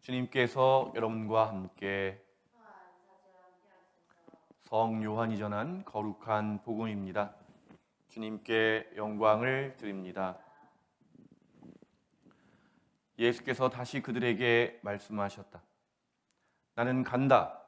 주님께서 여러분과 함께 성 요한이 전한 거룩한 복음입니다. 주님께 영광을 드립니다. 예수께서 다시 그들에게 말씀하셨다. 나는 간다.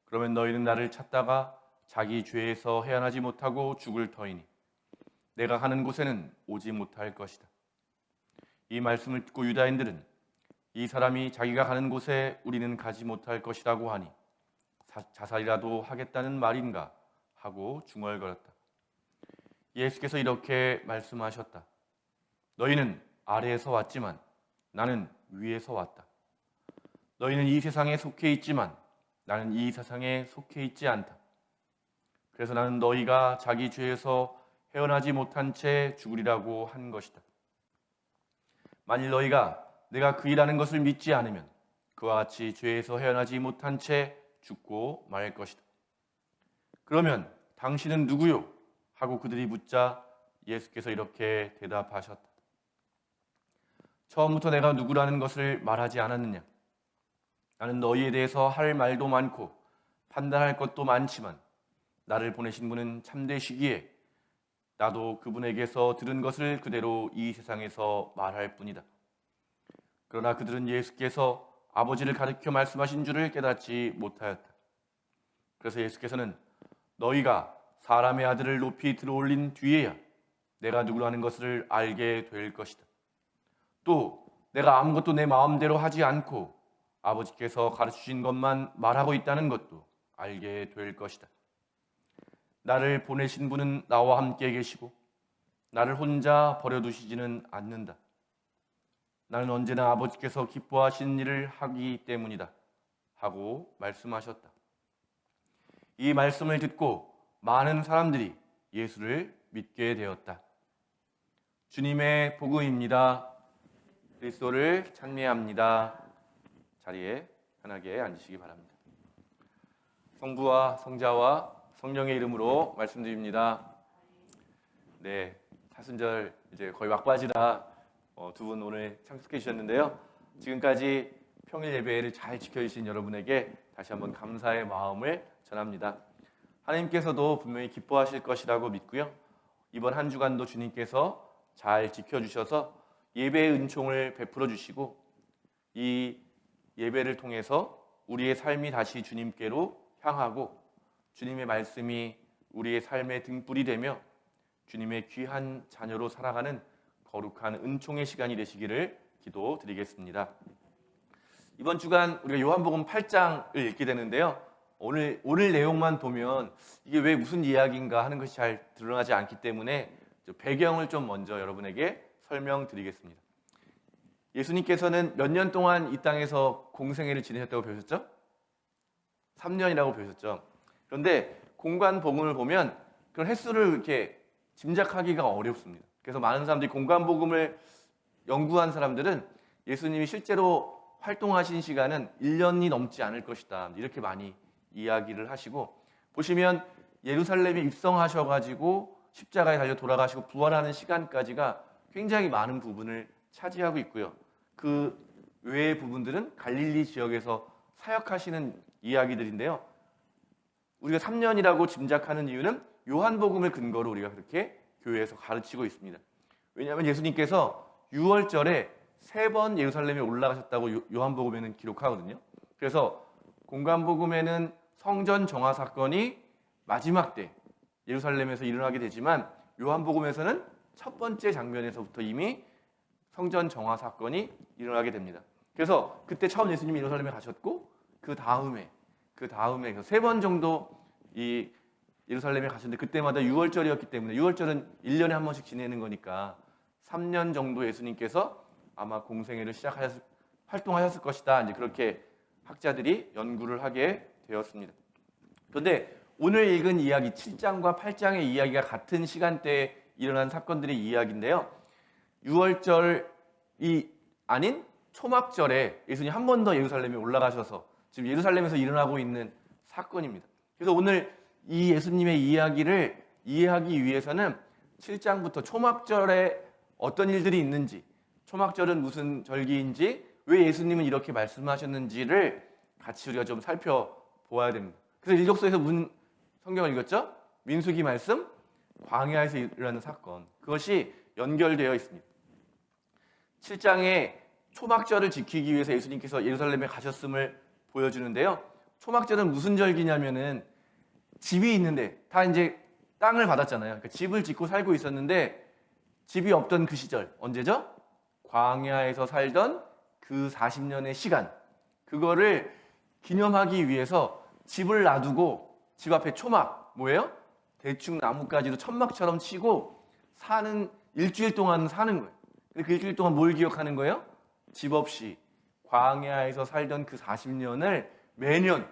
그러면 너희는 나를 찾다가 자기 죄에서 해안하지 못하고 죽을 터이니 내가 가는 곳에는 오지 못할 것이다. 이 말씀을 듣고 유다인들은 이 사람이 자기가 가는 곳에 우리는 가지 못할 것이라고 하니 자살이라도 하겠다는 말인가 하고 중얼거렸다. 예수께서 이렇게 말씀하셨다. 너희는 아래에서 왔지만 나는 위에서 왔다. 너희는 이 세상에 속해 있지만 나는 이 세상에 속해 있지 않다. 그래서 나는 너희가 자기 죄에서 헤어나지 못한 채 죽으리라고 한 것이다. 만일 너희가 내가 그 일하는 것을 믿지 않으면 그와 같이 죄에서 헤어나지 못한 채 죽고 말 것이다. 그러면 당신은 누구요? 하고 그들이 묻자 예수께서 이렇게 대답하셨다. 처음부터 내가 누구라는 것을 말하지 않았느냐? 나는 너희에 대해서 할 말도 많고 판단할 것도 많지만 나를 보내신 분은 참되시기에 나도 그분에게서 들은 것을 그대로 이 세상에서 말할 뿐이다. 그러나 그들은 예수께서 아버지를 가리켜 말씀하신 줄을 깨닫지 못하였다. 그래서 예수께서는 너희가 사람의 아들을 높이 들어올린 뒤에야 내가 누구라는 것을 알게 될 것이다. 또 내가 아무것도 내 마음대로 하지 않고 아버지께서 가르치신 것만 말하고 있다는 것도 알게 될 것이다. 나를 보내신 분은 나와 함께 계시고 나를 혼자 버려두시지는 않는다. 나는 언제나 아버지께서 기뻐하시는 일을 하기 때문이다 하고 말씀하셨다. 이 말씀을 듣고 많은 사람들이 예수를 믿게 되었다. 주님의 복음입니다. 그리스도를 찬미합니다. 자리에 편하게 앉으시기 바랍니다. 성부와 성자와 성령의 이름으로 말씀드립니다. 네, 사순절 이제 거의 막바지라 두 분 오늘 참석해 주셨는데요. 지금까지 평일 예배를 잘 지켜주신 여러분에게 다시 한번 감사의 마음을 전합니다. 하나님께서도 분명히 기뻐하실 것이라고 믿고요. 이번 한 주간도 주님께서 잘 지켜주셔서 예배의 은총을 베풀어 주시고 이 예배를 통해서 우리의 삶이 다시 주님께로 향하고 주님의 말씀이 우리의 삶의 등불이 되며 주님의 귀한 자녀로 살아가는 거룩한 은총의 시간이 되시기를 기도드리겠습니다. 이번 주간 우리가 요한복음 8장을 읽게 되는데요. 오늘 내용만 보면 이게 왜 무슨 이야기인가 하는 것이 잘 드러나지 않기 때문에 배경을 좀 먼저 여러분에게 설명드리겠습니다. 예수님께서는 몇 년 동안 이 땅에서 공생애를 지내셨다고 배우셨죠? 3년이라고 배우셨죠. 그런데 공관복음을 보면 그런 횟수를 이렇게 짐작하기가 어렵습니다. 그래서 많은 사람들이 공관복음을 연구한 사람들은 예수님이 실제로 활동하신 시간은 1년이 넘지 않을 것이다. 이렇게 많이 이야기를 하시고, 보시면 예루살렘에 입성하셔가지고 십자가에 달려 돌아가시고 부활하는 시간까지가 굉장히 많은 부분을 차지하고 있고요. 그 외의 부분들은 갈릴리 지역에서 사역하시는 이야기들인데요. 우리가 3년이라고 짐작하는 이유는 요한복음을 근거로 우리가 그렇게 교회에서 가르치고 있습니다. 왜냐하면 예수님께서 6월절에 3번 예루살렘에 올라가셨다고 요한복음에는 기록하거든요. 그래서 공관복음에는 성전 정화 사건이 마지막 때 예루살렘에서 일어나게 되지만 요한복음에서는 첫 번째 장면에서부터 이미 성전 정화 사건이 일어나게 됩니다. 그래서 그때 처음 예수님이 예루살렘에 가셨고 그 다음에 3번 정도 이 예루살렘에 가셨는데 그때마다 6월절이었기 때문에 6월절은 1년에 한 번씩 지내는 거니까 3년 정도 예수님께서 아마 공생애를 활동하셨을 것이다. 이제 그렇게 학자들이 연구를 하게 되었습니다. 그런데 오늘 읽은 이야기 7장과 8장의 이야기가 같은 시간대에 일어난 사건들의 이야기인데요. 6월절이 아닌 초막절에 예수님 한 번 더 예루살렘에 올라가셔서 지금 예루살렘에서 일어나고 있는 사건입니다. 그래서 오늘 이 예수님의 이야기를 이해하기 위해서는 7장부터 초막절에 어떤 일들이 있는지, 초막절은 무슨 절기인지, 왜 예수님은 이렇게 말씀하셨는지를 같이 우리가 좀 살펴보아야 됩니다. 그래서 일독서에서 무슨 성경을 읽었죠? 민수기 말씀, 광야에서 일어나는 사건. 그것이 연결되어 있습니다. 7장에 초막절을 지키기 위해서 예수님께서 예루살렘에 가셨음을 보여주는데요. 초막절은 무슨 절기냐면은 집이 있는데 다 이제 땅을 받았잖아요. 그러니까 집을 짓고 살고 있었는데 집이 없던 그 시절 언제죠? 광야에서 살던 그 40년의 시간, 그거를 기념하기 위해서 집을 놔두고 집 앞에 초막, 뭐예요? 대충 나뭇가지로 천막처럼 치고 사는, 일주일 동안 사는 거예요. 근데 그 일주일 동안 뭘 기억하는 거예요? 집 없이 광야에서 살던 그 40년을 매년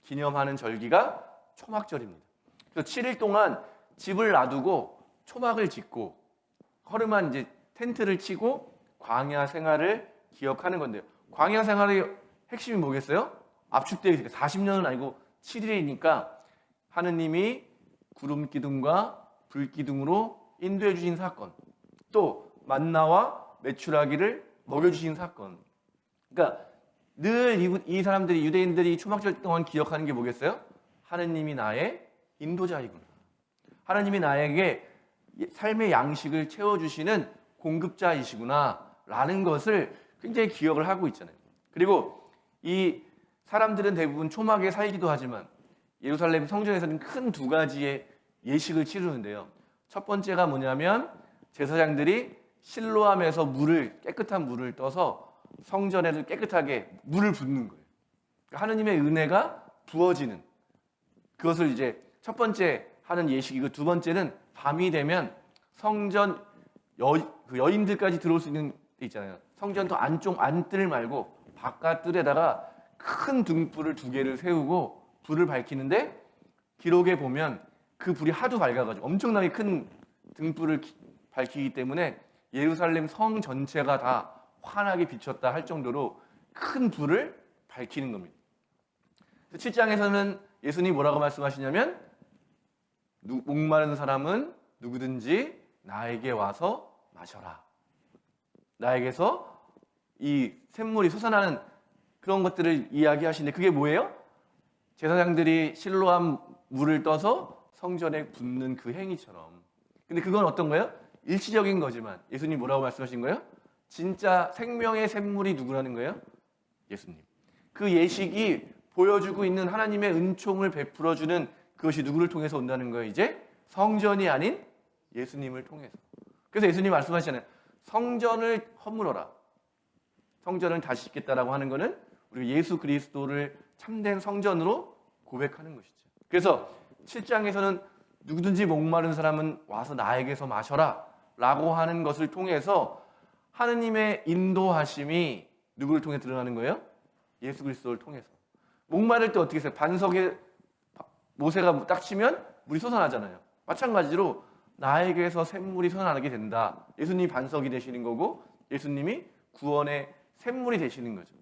기념하는 절기가 초막절입니다. 그래서 7일 동안 집을 놔두고 초막을 짓고 허름한 이제 텐트를 치고 광야 생활을 기억하는 건데요. 광야 생활의 핵심이 뭐겠어요? 압축되어 있으니까 40년은 아니고 7일이니까 하느님이 구름 기둥과 불 기둥으로 인도해 주신 사건, 또 만나와 메추라기를 먹여 주신 사건. 그러니까 늘 이 사람들이, 유대인들이 초막절 동안 기억하는 게 뭐겠어요? 하느님이 나의 인도자이구나. 하느님이 나에게 삶의 양식을 채워주시는 공급자이시구나 라는 것을 굉장히 기억을 하고 있잖아요. 그리고 이 사람들은 대부분 초막에 살기도 하지만 예루살렘 성전에서는 큰 두 가지의 예식을 치르는데요. 첫 번째가 뭐냐면 제사장들이 실로암에서 깨끗한 물을 떠서 성전에도 깨끗하게 물을 붓는 거예요. 하느님의 은혜가 부어지는, 그것을 이제 첫 번째 하는 예식이고, 두 번째는 밤이 되면 성전 여인들까지 들어올 수 있는 데 있잖아요. 성전 더 안쪽 안뜰 말고 바깥 뜰에다가 큰 등불을 2개를 세우고 불을 밝히는데, 기록에 보면 그 불이 하도 밝아가지고 엄청나게 큰 등불을 밝히기 때문에 예루살렘 성 전체가 다 환하게 비쳤다 할 정도로 큰 불을 밝히는 겁니다. 7장에서는 예수님이 뭐라고 말씀하시냐면, 목마른 사람은 누구든지 나에게 와서 마셔라. 나에게서 이 샘물이 솟아나는 그런 것들을 이야기하시는데, 그게 뭐예요? 제사장들이 실로암 물을 떠서 성전에 붓는 그 행위처럼. 근데 그건 어떤 거예요? 일시적인 거지만 예수님 뭐라고 말씀하신 거예요? 진짜 생명의 샘물이 누구라는 거예요? 예수님. 그 예식이 보여주고 있는 하나님의 은총을 베풀어주는 그것이 누구를 통해서 온다는 거예요? 이제 성전이 아닌 예수님을 통해서. 그래서 예수님 말씀하시잖아요. 성전을 허물어라. 성전을 다시 짓겠다라고 하는 것은 우리 예수 그리스도를 참된 성전으로 고백하는 것이죠. 그래서 7장에서는 누구든지 목마른 사람은 와서 나에게서 마셔라 라고 하는 것을 통해서 하느님의 인도하심이 누구를 통해 드러나는 거예요? 예수 그리스도를 통해서. 목마를 때 어떻게 했어요? 반석에 모세가 딱 치면 물이 솟아나잖아요. 마찬가지로 나에게서 샘물이 솟아나게 된다. 예수님이 반석이 되시는 거고 예수님이 구원의 샘물이 되시는 거죠.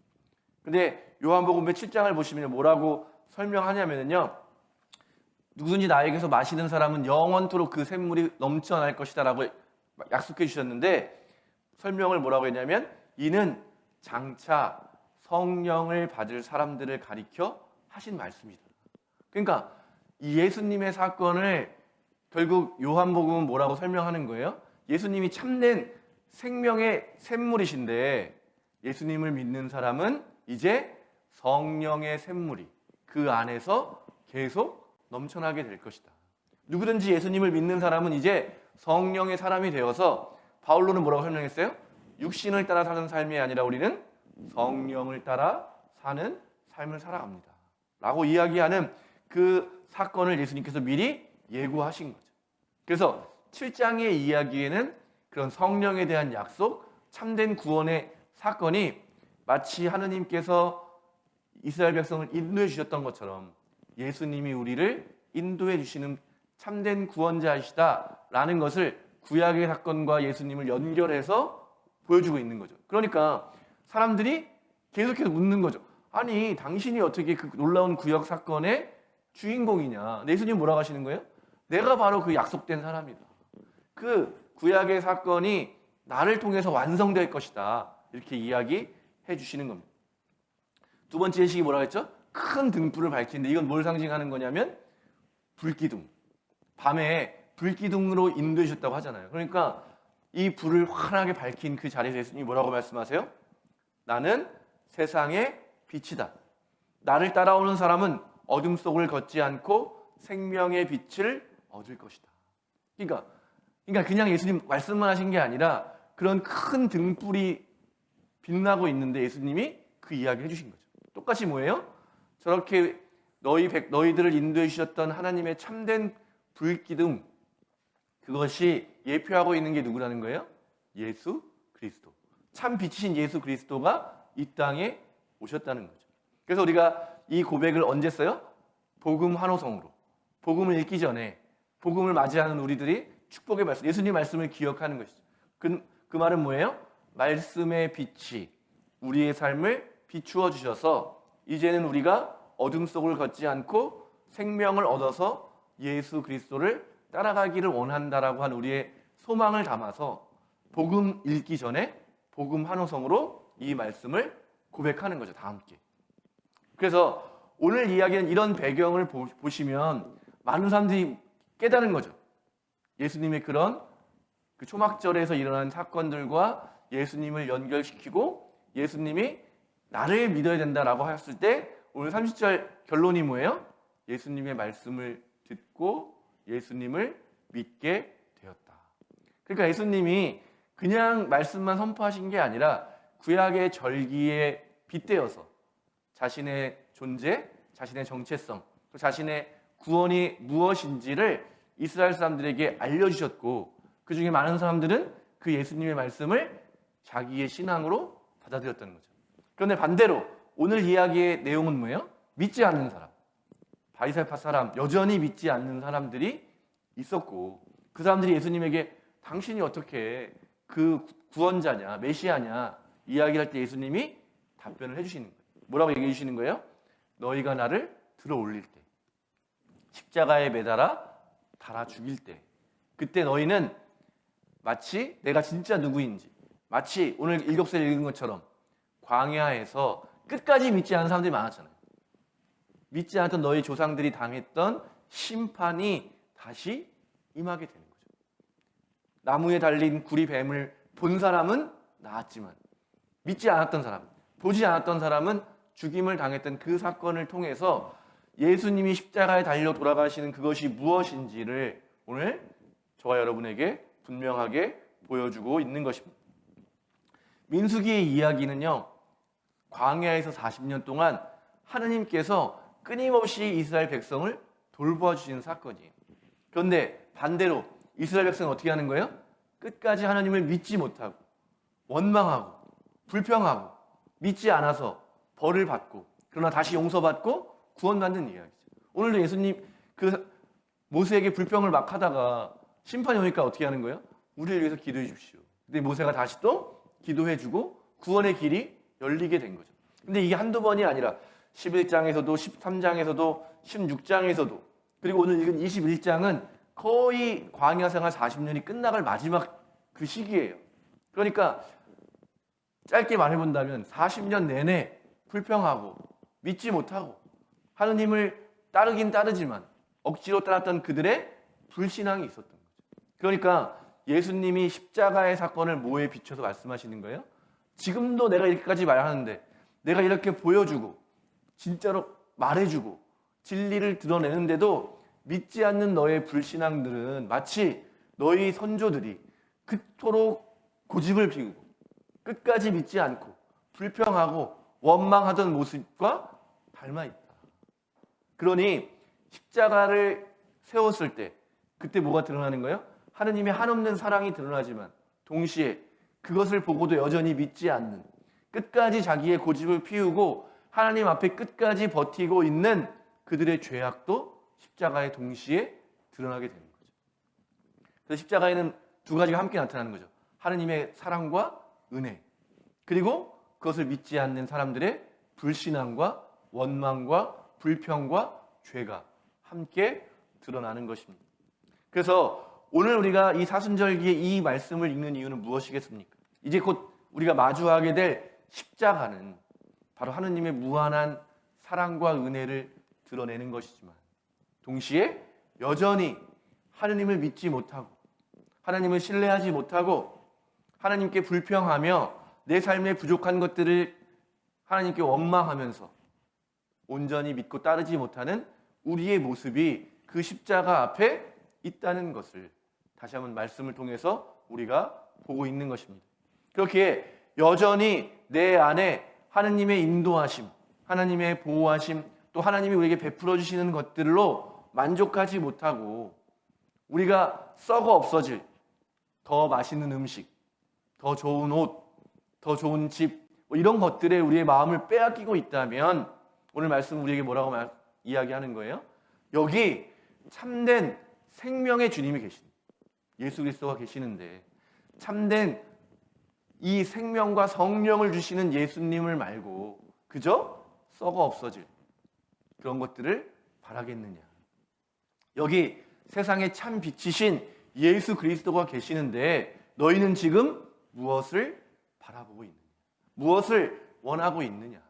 근데 요한복음 7장을 보시면 뭐라고 설명하냐면요, 누구든지 나에게서 마시는 사람은 영원토록 그 샘물이 넘쳐날 것이다 라고 약속해 주셨는데, 설명을 뭐라고 했냐면, 이는 장차 성령을 받을 사람들을 가리켜 하신 말씀이다. 그러니까 이 예수님의 사건을 결국 요한복음은 뭐라고 설명하는 거예요? 예수님이 참된 생명의 샘물이신데, 예수님을 믿는 사람은 이제 성령의 샘물이 그 안에서 계속 넘쳐나게 될 것이다. 누구든지 예수님을 믿는 사람은 이제 성령의 사람이 되어서, 바울로는 뭐라고 설명했어요? 육신을 따라 사는 삶이 아니라 우리는 성령을 따라 사는 삶을 살아갑니다 라고 이야기하는 그 사건을 예수님께서 미리 예고하신 거죠. 그래서 7장의 이야기에는 그런 성령에 대한 약속, 참된 구원의 사건이 마치 하느님께서 이스라엘 백성을 인도해 주셨던 것처럼 예수님이 우리를 인도해 주시는 참된 구원자이시다라는 것을 구약의 사건과 예수님을 연결해서 보여주고 있는 거죠. 그러니까 사람들이 계속해서 묻는 거죠. 아니, 당신이 어떻게 그 놀라운 구약 사건의 주인공이냐? 예수님 뭐라고 하시는 거예요? 내가 바로 그 약속된 사람이다. 그 구약의 사건이 나를 통해서 완성될 것이다. 이렇게 이야기해 주시는 겁니다. 두 번째 예식이 뭐라고 했죠? 큰 등불을 밝히는데 이건 뭘 상징하는 거냐면 불기둥. 밤에 불기둥으로 인도해 주셨다고 하잖아요. 그러니까 이 불을 환하게 밝힌 그 자리에서 예수님이 뭐라고 말씀하세요? 나는 세상의 빛이다. 나를 따라오는 사람은 어둠 속을 걷지 않고 생명의 빛을 얻을 것이다. 그러니까 그냥 예수님 말씀만 하신 게 아니라 그런 큰 등불이 빛나고 있는데 예수님이 그 이야기를 해주신 거죠. 똑같이 뭐예요? 저렇게 너희들을 인도해 주셨던 하나님의 참된 불기둥, 그것이 예표하고 있는 게 누구라는 거예요? 예수 그리스도. 참 빛이신 예수 그리스도가 이 땅에 오셨다는 거죠. 그래서 우리가 이 고백을 언제 써요? 복음 환호성으로. 복음을 읽기 전에 복음을 맞이하는 우리들이 축복의 말씀, 예수님 말씀을 기억하는 것이죠. 그 말은 뭐예요? 말씀의 빛이 우리의 삶을 비추어 주셔서 이제는 우리가 어둠 속을 걷지 않고 생명을 얻어서 예수 그리스도를 따라가기를 원한다라고 한 우리의 소망을 담아서 복음 읽기 전에 복음 환호성으로 이 말씀을 고백하는 거죠. 다 함께. 그래서 오늘 이야기는 이런 배경을 보시면 많은 사람들이 깨달은 거죠. 예수님의 그런 그 초막절에서 일어난 사건들과 예수님을 연결시키고 예수님이 나를 믿어야 된다라고 했을 때 오늘 30절 결론이 뭐예요? 예수님의 말씀을 듣고 예수님을 믿게 되었다. 그러니까 예수님이 그냥 말씀만 선포하신 게 아니라 구약의 절기에 빗대어서 자신의 존재, 자신의 정체성, 또 자신의 구원이 무엇인지를 이스라엘 사람들에게 알려주셨고 그 중에 많은 사람들은 그 예수님의 말씀을 자기의 신앙으로 받아들였다는 거죠. 그런데 반대로 오늘 이야기의 내용은 뭐예요? 믿지 않는 사람, 바리새파 사람, 여전히 믿지 않는 사람들이 있었고 그 사람들이 예수님에게 당신이 어떻게 그 구원자냐, 메시아냐 이야기를 할 때 예수님이 답변을 해주시는 거예요. 뭐라고 얘기해 주시는 거예요? 너희가 나를 들어 올릴 때, 십자가에 매달아 달아 죽일 때, 그때 너희는 마치 내가 진짜 누구인지, 마치 오늘 일곱셀 읽은 것처럼 광야에서 끝까지 믿지 않는 사람들이 많았잖아요. 믿지 않았던 너희 조상들이 당했던 심판이 다시 임하게 되는 거죠. 나무에 달린 구리뱀을 본 사람은 나았지만 믿지 않았던 사람, 보지 않았던 사람은 죽임을 당했던 그 사건을 통해서 예수님이 십자가에 달려 돌아가시는 그것이 무엇인지를 오늘 저와 여러분에게 분명하게 보여주고 있는 것입니다. 민수기의 이야기는요, 광야에서 40년 동안 하느님께서 끊임없이 이스라엘 백성을 돌보아주시는 사건이에요. 그런데 반대로 이스라엘 백성은 어떻게 하는 거예요? 끝까지 하나님을 믿지 못하고 원망하고 불평하고 믿지 않아서 벌을 받고 그러나 다시 용서받고 구원받는 이야기죠. 오늘도 예수님 그 모세에게 불평을 막 하다가 심판이 오니까 어떻게 하는 거예요? 우리를 위해서 기도해 주십시오. 근데 모세가 다시 또 기도해주고 구원의 길이 열리게 된 거죠. 근데 이게 한두 번이 아니라 11장에서도 13장에서도 16장에서도 그리고 오늘 읽은 21장은 거의 광야 생활 40년이 끝나갈 마지막 그 시기예요. 그러니까 짧게 말해본다면 40년 내내 불평하고 믿지 못하고 하느님을 따르긴 따르지만 억지로 따랐던 그들의 불신앙이 있었던 거죠. 그러니까 예수님이 십자가의 사건을 뭐에 비춰서 말씀하시는 거예요? 지금도 내가 이렇게까지 말하는데 내가 이렇게 보여주고 진짜로 말해주고 진리를 드러내는데도 믿지 않는 너의 불신앙들은 마치 너희 선조들이 그토록 고집을 피우고 끝까지 믿지 않고 불평하고 원망하던 모습과 닮아있다. 그러니 십자가를 세웠을 때 그때 뭐가 드러나는 거예요? 하느님의 한없는 사랑이 드러나지만 동시에 그것을 보고도 여전히 믿지 않는 끝까지 자기의 고집을 피우고 하나님 앞에 끝까지 버티고 있는 그들의 죄악도 십자가에 동시에 드러나게 되는 거죠. 그래서 십자가에는 두 가지가 함께 나타나는 거죠. 하느님의 사랑과 은혜, 그리고 그것을 믿지 않는 사람들의 불신앙과 원망과 불평과 죄가 함께 드러나는 것입니다. 그래서 오늘 우리가 이 사순절기에 이 말씀을 읽는 이유는 무엇이겠습니까? 이제 곧 우리가 마주하게 될 십자가는 바로 하느님의 무한한 사랑과 은혜를 드러내는 것이지만 동시에 여전히 하느님을 믿지 못하고 하나님을 신뢰하지 못하고 하나님께 불평하며 내 삶에 부족한 것들을 하나님께 원망하면서 온전히 믿고 따르지 못하는 우리의 모습이 그 십자가 앞에 있다는 것을 다시 한번 말씀을 통해서 우리가 보고 있는 것입니다. 그렇게 여전히 내 안에 하나님의 인도하심, 하나님의 보호하심, 또 하나님이 우리에게 베풀어 주시는 것들로 만족하지 못하고 우리가 썩어 없어질 더 맛있는 음식, 더 좋은 옷, 더 좋은 집, 이런 것들에 우리의 마음을 빼앗기고 있다면 오늘 말씀 우리에게 뭐라고 이야기하는 거예요? 여기 참된 생명의 주님이 계신 예수 그리스도가 계시는데 참된 이 생명과 성령을 주시는 예수님을 말고 그저 썩어 없어질 그런 것들을 바라겠느냐? 여기 세상의 참 빛이신 예수 그리스도가 계시는데 너희는 지금 무엇을 바라보고 있느냐? 무엇을 원하고 있느냐?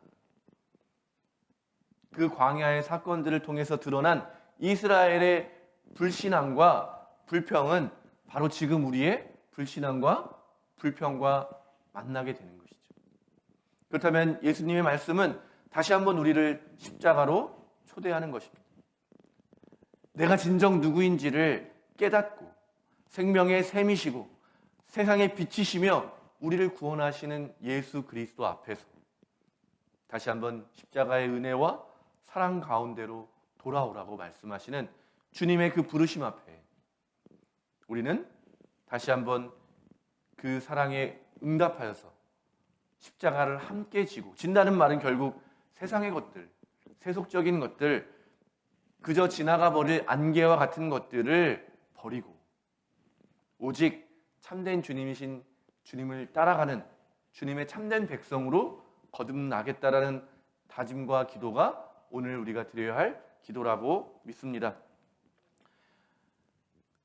그 광야의 사건들을 통해서 드러난 이스라엘의 불신앙과 불평은 바로 지금 우리의 불신앙과 불평과 만나게 되는 것이죠. 그렇다면 예수님의 말씀은 다시 한번 우리를 십자가로 초대하는 것입니다. 내가 진정 누구인지를 깨닫고 생명의 샘이시고 세상의 빛이시며 우리를 구원하시는 예수 그리스도 앞에서 다시 한번 십자가의 은혜와 사랑 가운데로 돌아오라고 말씀하시는 주님의 그 부르심 앞에 우리는 다시 한번 그 사랑에 응답하여서 십자가를 함께 지고, 진다는 말은 결국 세상의 것들, 세속적인 것들, 그저 지나가 버릴 안개와 같은 것들을 버리고 오직 참된 주님이신 주님을 따라가는 주님의 참된 백성으로 거듭나겠다라는 다짐과 기도가 오늘 우리가 드려야 할 기도라고 믿습니다.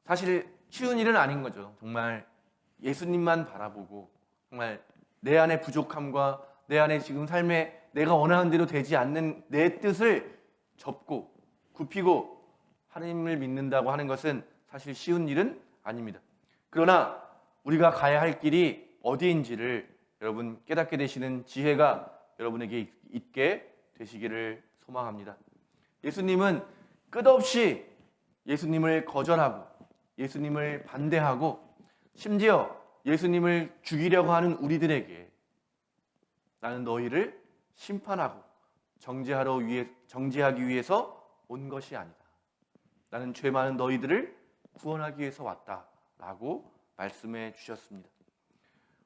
사실 쉬운 일은 아닌 거죠. 정말 예수님만 바라보고 정말 내 안의 부족함과 내 안에 지금 삶에 내가 원하는 대로 되지 않는 내 뜻을 접고 굽히고 하나님을 믿는다고 하는 것은 사실 쉬운 일은 아닙니다. 그러나 우리가 가야 할 길이 어디인지를 여러분 깨닫게 되시는 지혜가 여러분에게 있게 되시기를 소망합니다. 예수님은 끝없이 예수님을 거절하고 예수님을 반대하고 심지어 예수님을 죽이려고 하는 우리들에게 나는 너희를 심판하고 정죄하기 위해서 온 것이 아니다. 나는 죄 많은 너희들을 구원하기 위해서 왔다라고 말씀해 주셨습니다.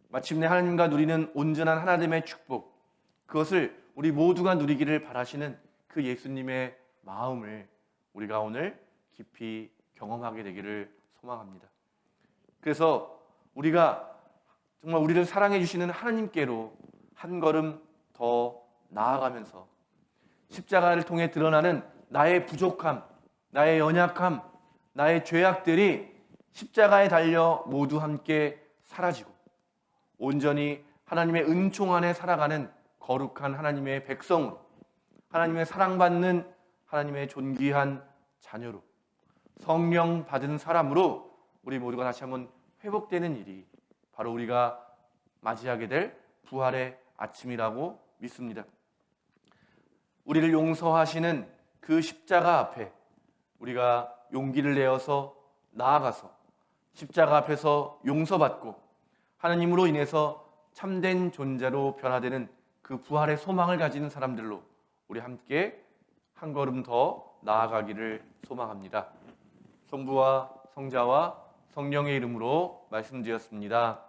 마침내 하나님과 누리는 온전한 하나됨의 축복, 그것을 우리 모두가 누리기를 바라시는 그 예수님의 마음을 우리가 오늘 깊이 경험하게 되기를 소망합니다. 그래서 우리가 정말 우리를 사랑해 주시는 하나님께로 한 걸음 더 나아가면서 십자가를 통해 드러나는 나의 부족함, 나의 연약함, 나의 죄악들이 십자가에 달려 모두 함께 사라지고 온전히 하나님의 은총 안에 살아가는 거룩한 하나님의 백성으로, 하나님의 사랑받는 하나님의 존귀한 자녀로, 성령 받은 사람으로 우리 모두가 다시 한번 회복되는 일이 바로 우리가 맞이하게 될 부활의 아침이라고 믿습니다. 우리를 용서하시는 그 십자가 앞에 우리가 용기를 내어서 나아가서 십자가 앞에서 용서받고 하나님으로 인해서 참된 존재로 변화되는 그 부활의 소망을 가지는 사람들로 우리 함께 한 걸음 더 나아가기를 소망합니다. 성부와 성자와 성령의 이름으로 말씀드렸습니다.